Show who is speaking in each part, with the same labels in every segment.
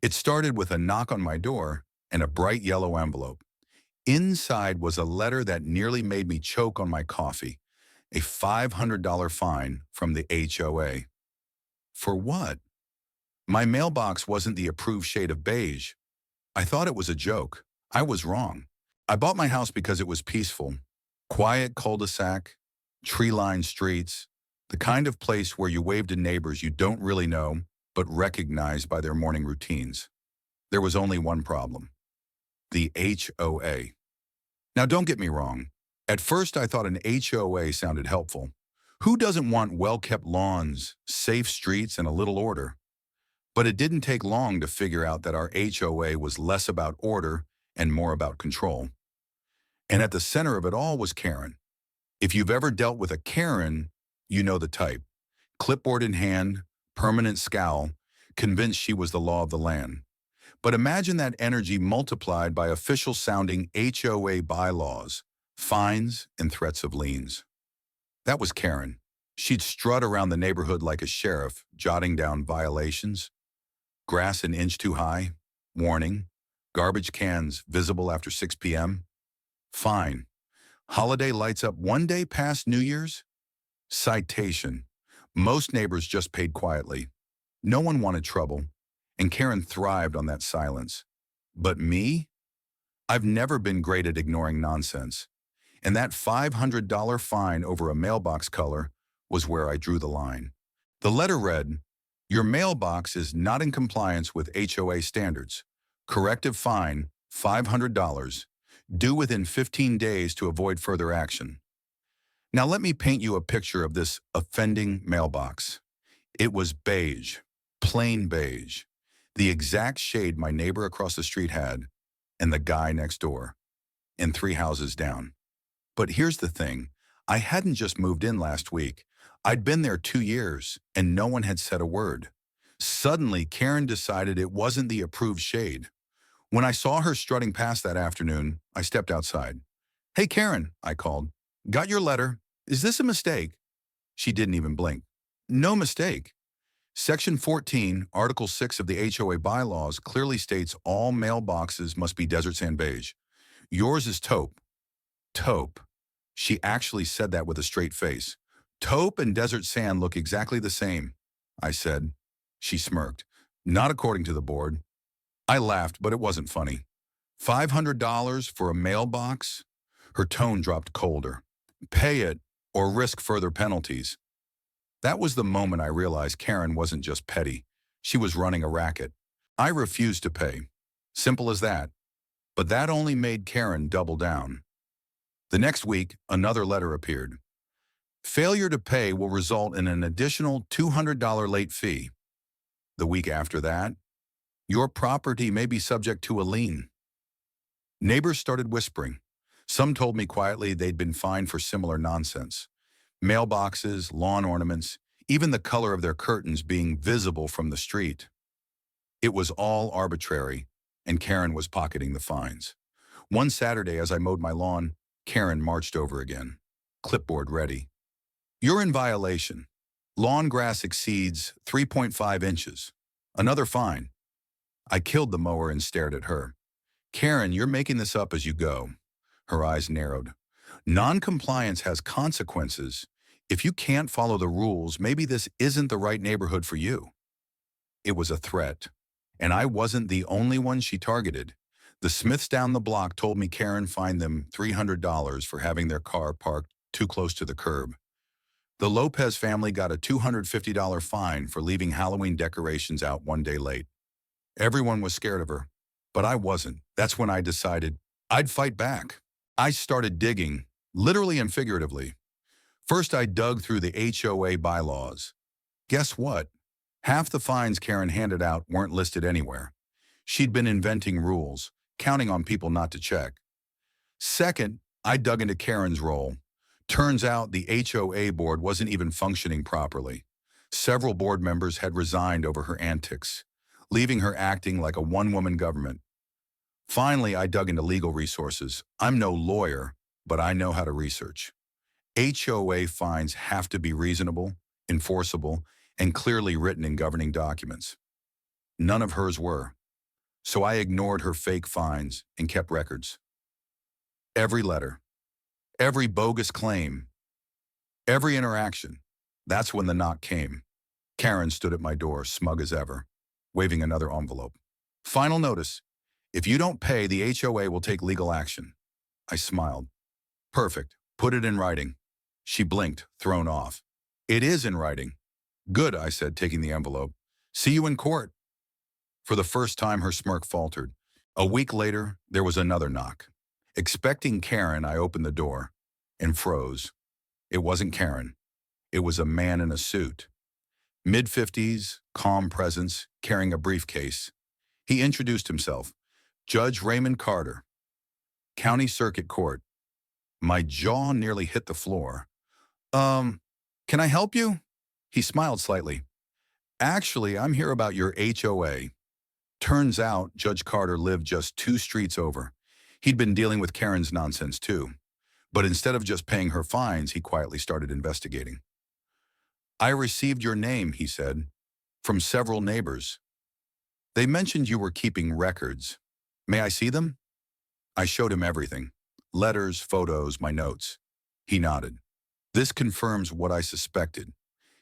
Speaker 1: It started with a knock on my door and a bright yellow envelope. Inside was a letter that nearly made me choke on my coffee. A $500 fine from the HOA. For what? My mailbox wasn't the approved shade of beige. I thought it was a joke. I was wrong. I bought my house because it was peaceful. Quiet cul-de-sac, tree-lined streets, the kind of place where you wave to neighbors you don't really know, but recognize by their morning routines. There was only one problem: the HOA. Now, don't get me wrong. At first, I thought an HOA sounded helpful. Who doesn't want well-kept lawns, safe streets, and a little order? But it didn't take long to figure out that our HOA was less about order and more about control. And at the center of it all was Karen. If you've ever dealt with a Karen, you know the type. Clipboard in hand, permanent scowl, convinced she was the law of the land. But imagine that energy multiplied by official-sounding HOA bylaws, fines, and threats of liens. That was Karen. She'd strut around the neighborhood like a sheriff, jotting down violations. Grass an inch too high, warning. Garbage cans visible after 6 p.m., fine. Holiday lights up one day past New Year's, citation. Most neighbors just paid quietly. No one wanted trouble, and Karen thrived on that silence. But me? I've never been great at ignoring nonsense, and that $500 fine over a mailbox color was where I drew the line. The letter read, "Your mailbox is not in compliance with HOA standards. Corrective fine, $500, due within 15 days to avoid further action." Now let me paint you a picture of this offending mailbox. It was beige, plain beige, the exact shade my neighbor across the street had, and the guy next door, and 3 houses down. But here's the thing, I hadn't just moved in last week. I'd been there 2 years, and no one had said a word. Suddenly, Karen decided it wasn't the approved shade. When I saw her strutting past that afternoon, I stepped outside. "Hey, Karen," I called. "Got your letter. Is this a mistake?" She didn't even blink. "No mistake. Section 14, Article 6 of the HOA bylaws clearly states all mailboxes must be desert sand beige. Yours is taupe." Taupe. She actually said that with a straight face. "Taupe and desert sand look exactly the same," I said. She smirked. "Not according to the board." I laughed, but it wasn't funny. $500 for a mailbox? Her tone dropped colder. "Pay it or risk further penalties." That was the moment I realized Karen wasn't just petty. She was running a racket. I refused to pay. Simple as that. But that only made Karen double down. The next week, another letter appeared. "Failure to pay will result in an additional $200 late fee." The week after that, "Your property may be subject to a lien." Neighbors started whispering. Some told me quietly they'd been fined for similar nonsense. Mailboxes, lawn ornaments, even the color of their curtains being visible from the street. It was all arbitrary, and Karen was pocketing the fines. One Saturday, as I mowed my lawn, Karen marched over again, clipboard ready. "You're in violation. Lawn grass exceeds 3.5 inches. Another fine." I killed the mower and stared at her. "Karen, you're making this up as you go." Her eyes narrowed. "Non-compliance has consequences. If you can't follow the rules, maybe this isn't the right neighborhood for you." It was a threat, and I wasn't the only one she targeted. The Smiths down the block told me Karen fined them $300 for having their car parked too close to the curb. The Lopez family got a $250 fine for leaving Halloween decorations out one day late. Everyone was scared of her, but I wasn't. That's when I decided I'd fight back. I started digging, literally and figuratively. First, I dug through the HOA bylaws. Guess what? Half the fines Karen handed out weren't listed anywhere. She'd been inventing rules, counting on people not to check. Second, I dug into Karen's role. Turns out the HOA board wasn't even functioning properly. Several board members had resigned over her antics, leaving her acting like a one-woman government. Finally, I dug into legal resources. I'm no lawyer, but I know how to research. HOA fines have to be reasonable, enforceable, and clearly written in governing documents. None of hers were. So I ignored her fake fines and kept records. Every letter, every bogus claim, every interaction. That's when the knock came. Karen stood at my door, smug as ever, waving another envelope. Final notice. If you don't pay, the HOA will take legal action. I smiled. Perfect. Put it in writing. She blinked, thrown off. It is in writing. Good, I said, taking the envelope. See you in court. For the first time, her smirk faltered. A week later, there was another knock. Expecting Karen, I opened the door and froze. It wasn't Karen. It was a man in a suit. Mid-50s, calm presence, carrying a briefcase. He introduced himself. Judge Raymond Carter, County Circuit Court. My jaw nearly hit the floor. Can I help you? He smiled slightly. Actually, I'm here about your HOA. Turns out Judge Carter lived just 2 streets over. He'd been dealing with Karen's nonsense too. But instead of just paying her fines, he quietly started investigating. I received your name, he said, from several neighbors. They mentioned you were keeping records. May I see them? I showed him everything. Letters, photos, my notes. He nodded. This confirms what I suspected.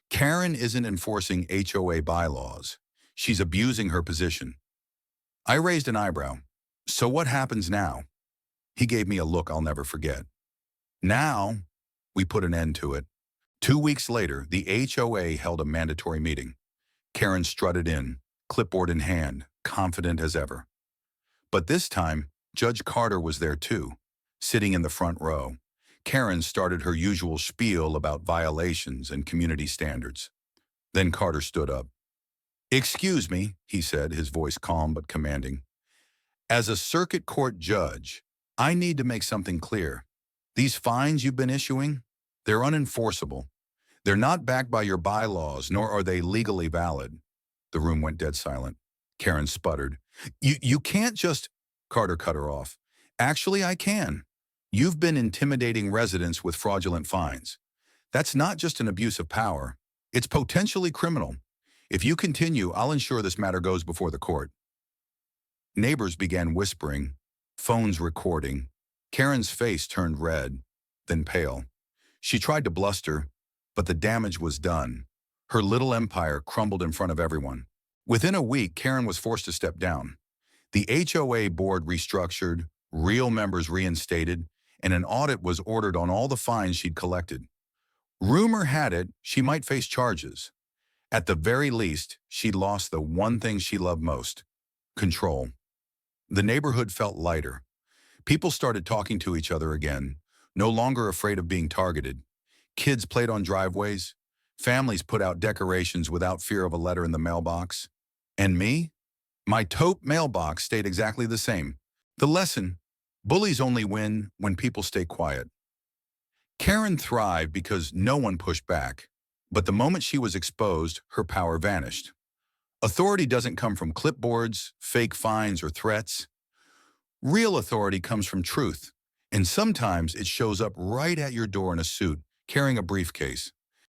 Speaker 1: Karen isn't enforcing HOA bylaws. She's abusing her position. I raised an eyebrow. So what happens now? He gave me a look I'll never forget. Now, we put an end to it. 2 weeks later, the HOA held a mandatory meeting. Karen strutted in, clipboard in hand, confident as ever. But this time, Judge Carter was there too, sitting in the front row. Karen started her usual spiel about violations and community standards. Then Carter stood up. "Excuse me," he said, his voice calm but commanding. "As a circuit court judge, I need to make something clear. These fines you've been issuing, they're unenforceable. They're not backed by your bylaws, nor are they legally valid." The room went dead silent. Karen sputtered. You can't just..." Carter cut her off. "Actually, I can. You've been intimidating residents with fraudulent fines. That's not just an abuse of power. It's potentially criminal. If you continue, I'll ensure this matter goes before the court." Neighbors began whispering, phones recording. Karen's face turned red, then pale. She tried to bluster, but the damage was done. Her little empire crumbled in front of everyone. Within a week, Karen was forced to step down. The HOA board restructured, real members reinstated, and an audit was ordered on all the fines she'd collected. Rumor had it she might face charges. At the very least, she'd lost the one thing she loved most: control. The neighborhood felt lighter. People started talking to each other again, no longer afraid of being targeted. Kids played on driveways. Families put out decorations without fear of a letter in the mailbox. And me? My Taupe mailbox stayed exactly the same. The lesson: bullies only win when people stay quiet. Karen thrived because no one pushed back. But the moment she was exposed, her power vanished. Authority doesn't come from clipboards, fake fines, or threats. Real authority comes from truth, and sometimes it shows up right at your door in a suit, carrying a briefcase.